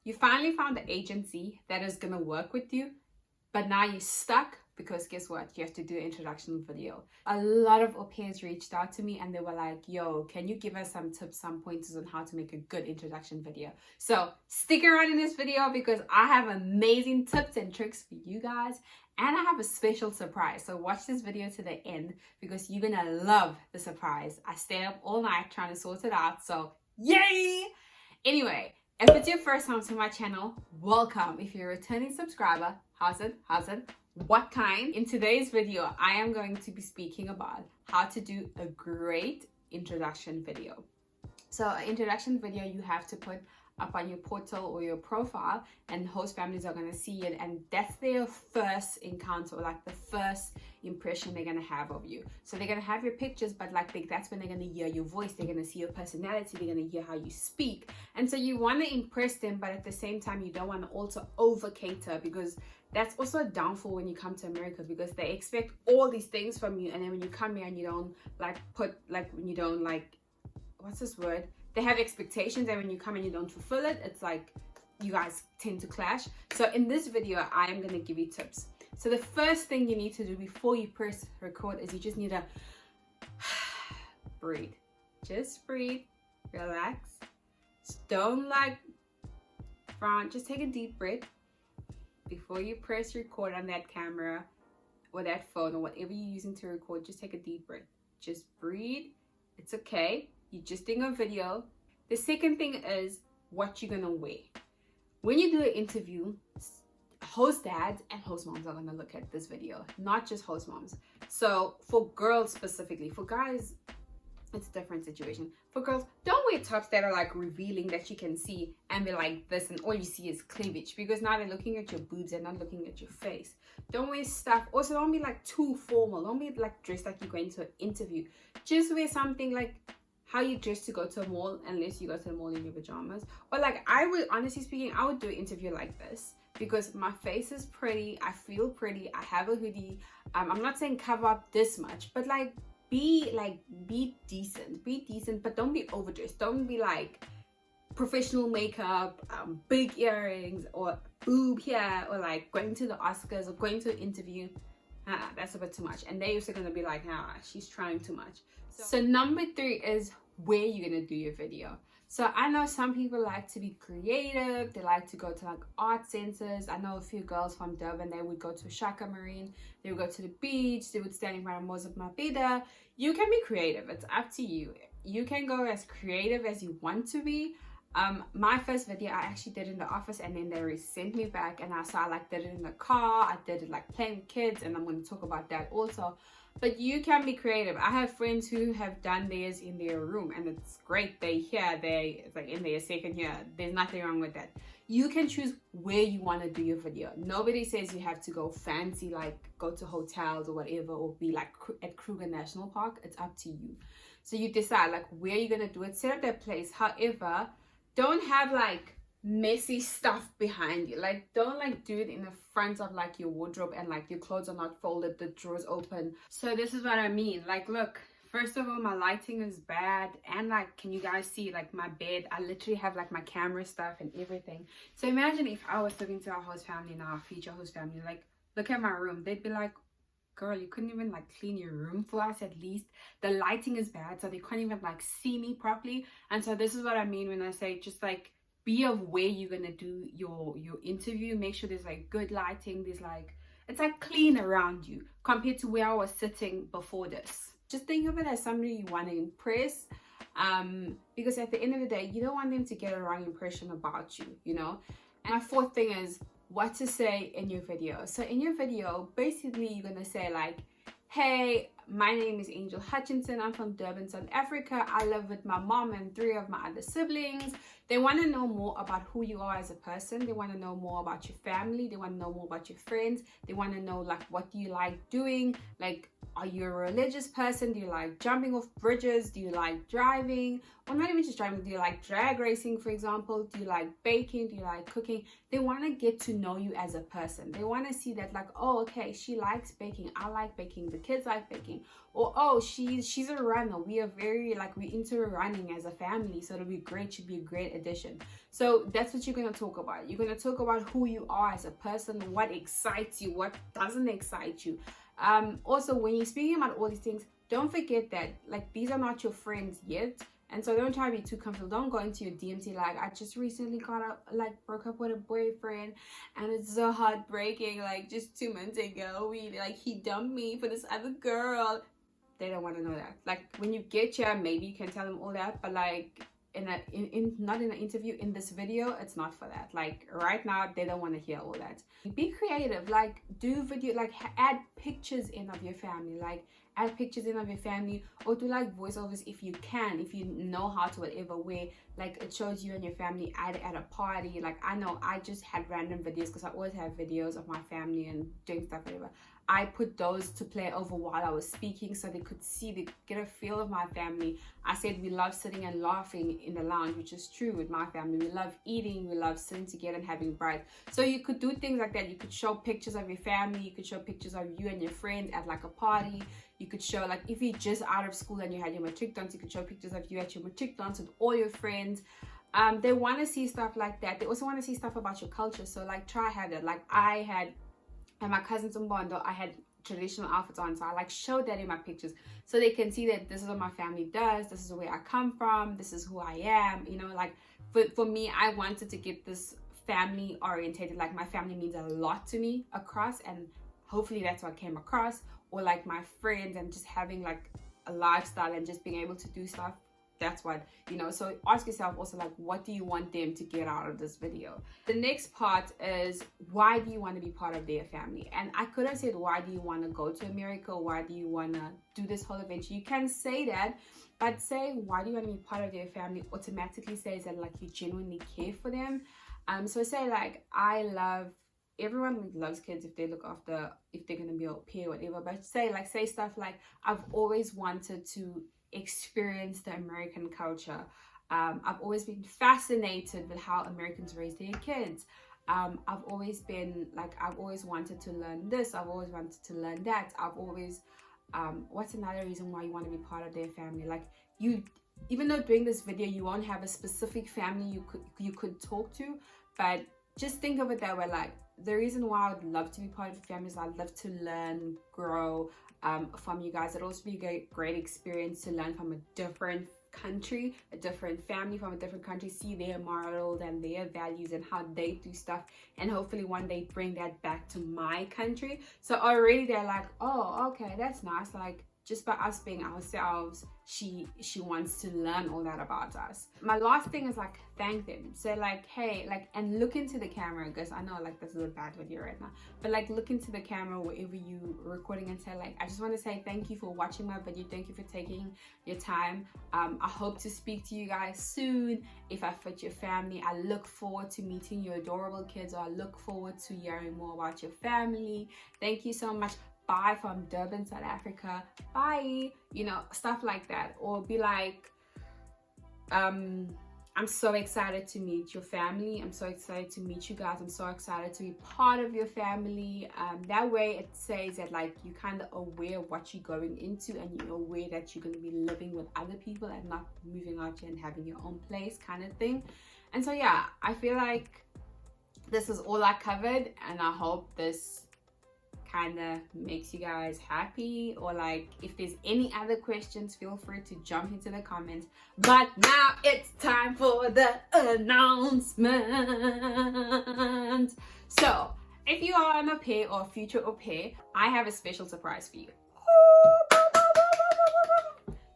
You finally found the agency that is going to work with you, but now you're stuck because guess what? You have to do an introduction video. A lot of au pairs reached out to me and they were like, yo, can you give us some tips, some pointers on how to make a good introduction video? So stick around in this video because I have amazing tips and tricks for you guys. And I have a special surprise. So watch this video to the end because you're gonna love the surprise. I stayed up all night trying to sort it out. So yay! Anyway, if it's your first time to my channel, welcome. If you're a returning subscriber, how's it? What kind? In today's video, I am going to be speaking about how to do a great introduction video. So an introduction video you have to put up on your portal or your profile, and host families are going to see it, and that's their first encounter, or like the first impression they're going to have of you. So they're going to have your pictures, but like that's when they're going to hear your voice, they're going to see your personality, they're going to hear how you speak. And so you want to impress them, but at the same time you don't want to also over cater, because that's also a downfall when you come to America, because they expect all these things from you, and then when you come here and you don't what's this word? They have expectations, and when you come and you don't fulfill it, it's like you guys tend to clash. So in this video, I am going to give you tips. So the first thing you need to do before you press record is you just need to breathe. Just breathe, relax. Don't frown. Just take a deep breath before you press record on that camera or that phone or whatever you're using to record. Just take a deep breath. Just breathe. It's okay. You're just doing a video. The second thing is what you're gonna wear. When you do an interview, host dads and host moms are gonna look at this video, not just host moms. So for girls specifically, for guys, it's a different situation. For girls, don't wear tops that are like revealing that you can see and be like this and all you see is cleavage, because now they're looking at your boobs and not looking at your face. Don't wear stuff. Also, don't be like too formal. Don't be like dressed like you're going to an interview. Just wear something like how you dress to go to a mall, unless you go to the mall in your pajamas. Or like, I would, honestly speaking, I would do an interview like this because my face is pretty, I feel pretty, I have a hoodie. I'm not saying cover up this much, but be decent, but don't be overdressed. Don't be like professional makeup, big earrings, or boob hair, or like going to the Oscars or going to an interview. That's a bit too much, and they're also gonna be like, nah, she's trying too much. So number 3 is where you're gonna do your video. So I know some people like to be creative, they like to go to like art centers. I know a few girls from Durban, they would go to Shaka Marine, they would go to the beach, they would stand in front of Moses Mabida. You can be creative, it's up to you. You can go as creative as you want to be. My first video I actually did in the office, and then they sent me back, and I did it in the car, I did it like playing with kids, and I'm going to talk about that also. But you can be creative. I have friends who have done theirs in their room, and it's great. It's like in their second year. There's nothing wrong with that. You can choose where you want to do your video. Nobody says you have to go fancy, like go to hotels or whatever, or be like at Kruger National Park. It's up to you. So you decide like where you're going to do it. Set up that place. However, don't have like messy stuff behind you. Like, don't like do it in the front of like your wardrobe and like your clothes are not folded, the drawers open. So this is what I mean. Like, look, first of all, my lighting is bad, and like, can you guys see like my bed? I literally have like my camera stuff and everything. So imagine if I was talking to our host family now, our future host family, like, look at my room. They'd be like, girl, you couldn't even like clean your room for us at least. The lighting is bad, so they can't even like see me properly. And so this is what I mean when I say just like be of where you're gonna do your interview. Make sure there's like good lighting, there's like, it's like clean around you compared to where I was sitting before this. Just think of it as somebody you want to impress, because at the end of the day, you don't want them to get a wrong impression about you, you know. And my 4th thing is what to say in your video. So in your video, basically you're gonna say like, hey, my name is Angel Hutchinson. I'm from Durban, South Africa. I live with my mom and 3 of my other siblings. They want to know more about who you are as a person. They want to know more about your family. They want to know more about your friends. They want to know like, what do you like doing? Like, Are you a religious person? Do you like jumping off bridges? Do you like driving? Or not even just driving, do you like drag racing, for example? Do you like baking? Do you like cooking? They want to get to know you as a person. They want to see that, like, oh, okay, she likes baking, I like baking, the kids like baking. Or, oh, she's a runner, we are very, like, we're into running as a family, so it'll be great, should be a great addition. So that's what you're going to talk about. You're going to talk about who you are as a person, what excites you, what doesn't excite you. Also, when you're speaking about all these things, don't forget that, like, these are not your friends yet. And so don't try to be too comfortable. Don't go into your DMT like, I just recently broke up with a boyfriend and it's so heartbreaking. Like, just 2 months ago, he dumped me for this other girl. They don't want to know that. Like, when you get here, maybe you can tell them all that, but like, not in an interview, in this video, it's not for that. Like, right now, they don't want to hear all that. Be creative. Like, do video, like, add pictures in of your family. Like, add pictures in of your family, or do like voiceovers if you can, if you know how to, whatever, where like it shows you and your family at a party. Like, I know I just had random videos because I always have videos of my family and doing stuff, whatever. I put those to play over while I was speaking so they could see, they get a feel of my family. I said we love sitting and laughing in the lounge, which is true with my family. We love eating, we love sitting together and having brunch. So you could do things like that. You could show pictures of your family, you could show pictures of you and your friends at like a party. You could show, like, if you're just out of school and you had your matric dance, you could show pictures of you at your matric dance with all your friends. They want to see stuff like that. They also want to see stuff about your culture. So like, try have that. Like, I had, and my cousins in Bondo, I had traditional outfits on, so I like showed that in my pictures so they can see that this is what my family does, this is where I come from, this is who I am, you know. Like, for me, I wanted to get this family orientated, like my family means a lot to me across, and hopefully that's what came across. Or like my friends, and just having like a lifestyle and just being able to do stuff, that's what, you know. So ask yourself also, like, what do you want them to get out of this video? The next part is, why do you want to be part of their family? And I could have said, why do you want to go to America? Why do you want to do this whole adventure? You can say that, but say, why do you want to be part of their family automatically says that, like, you genuinely care for them. So say, like, everyone loves kids if they look after, if they're going to be au pair or whatever, but say stuff like, I've always wanted to experience the American culture. I've always been fascinated with how Americans raise their kids. I've always been like, I've always wanted to learn this, I've always wanted to learn that. I've always, what's another reason why you want to be part of their family? Like, you, even though during this video you won't have a specific family you could talk to, but just think of it that way. Like, the reason why I would love to be part of your family is I'd love to learn, grow from you guys. It'd also be a great experience to learn from a different country, a different family from a different country, see their morals and their values and how they do stuff, and hopefully one day bring that back to my country. So already they're like, oh, okay, that's nice. Like, just by us being ourselves, she wants to learn all that about us. My last thing is, like, thank them. So like, hey, like, and look into the camera, because I know, like, this is a bad video right now, but like, look into the camera wherever you recording and say, like, I just want to say thank you for watching my video, thank you for taking your time. I hope to speak to you guys soon if I fit your family. I look forward to meeting your adorable kids, or I look forward to hearing more about your family. Thank you so much. Bye from Durban, South Africa. Bye. You know, stuff like that. Or be like, I'm so excited to meet your family. I'm so excited to meet you guys. I'm so excited to be part of your family. That way it says that, like, you're kind of aware of what you're going into, and you're aware that you're going to be living with other people and not moving out here and having your own place, kind of thing. And so yeah, I feel like this is all I covered, and I hope this kind of makes you guys happy. Or like, if there's any other questions, feel free to jump into the comments. But now it's time for the announcement. So if you are an au pair or future au pair, I have a special surprise for you.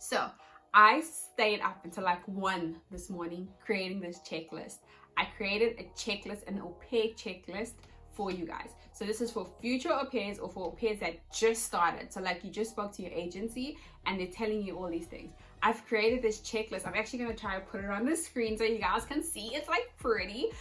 So I stayed up until like 1 this morning creating this checklist. I created a checklist, an au pair checklist for you guys. So this is for future au pairs, or for au pairs that just started. So like, you just spoke to your agency and they're telling you all these things. I've created this checklist. I'm actually going to try to put it on the screen so you guys can see. It's like pretty.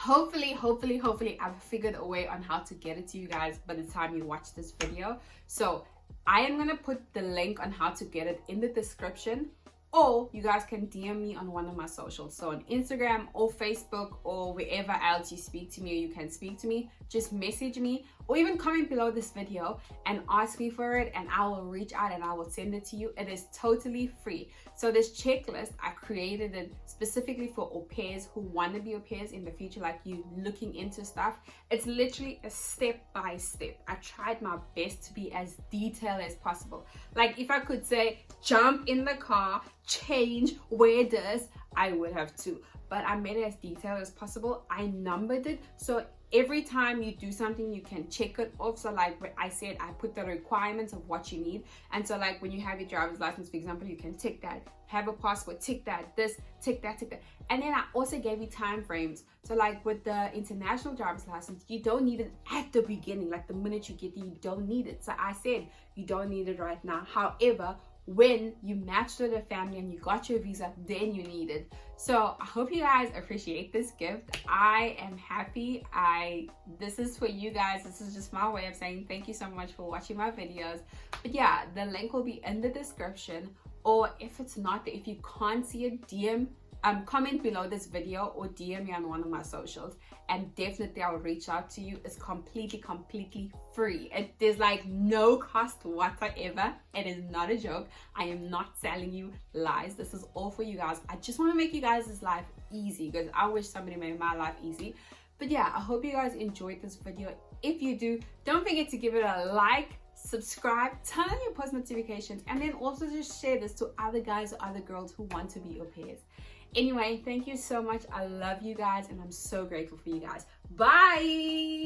hopefully I've figured a way on how to get it to you guys by the time you watch this video. So I am gonna put the link on how to get it in the description, or you guys can DM me on one of my socials, so on Instagram or Facebook or wherever else you speak to me or you can speak to me. Just message me or even comment below this video and ask me for it, and I will reach out and I will send it to you. It is totally free. So this checklist, I created it specifically for au pairs who want to be au pairs in the future, like you looking into stuff. It's literally a step by step. I tried my best to be as detailed as possible. Like if I could say jump in the car, change, wear this, I would have to, but I made it as detailed as possible. I numbered it, so every time you do something you can check it off. So like I said, I put the requirements of what you need, and so like when you have your driver's license, for example, you can tick that. Have a passport, tick that. This, tick that, tick that. And then I also gave you time frames. So like with the international driver's license, you don't need it at the beginning, like the minute you get there, you don't need it. So I said you don't need it right now. However, when you matched with a family and you got your visa, then you need it. So I hope you guys appreciate this gift. I am happy. This is for you guys. This is just my way of saying thank you so much for watching my videos. But yeah, the link will be in the description, or if it's not there, if you can't see it, comment below this video or DM me on one of my socials, and definitely I'll reach out to you. It's completely free. There's like no cost whatsoever. It is not a joke. I am not selling you lies. This is all for you guys. I just want to make you guys' life easy, because I wish somebody made my life easy. But yeah, I hope you guys enjoyed this video. If you do, don't forget to give it a like, subscribe, turn on your post notifications, and then also just share this to other guys or other girls who want to be au pairs. Anyway, thank you so much. I love you guys and I'm so grateful for you guys. Bye.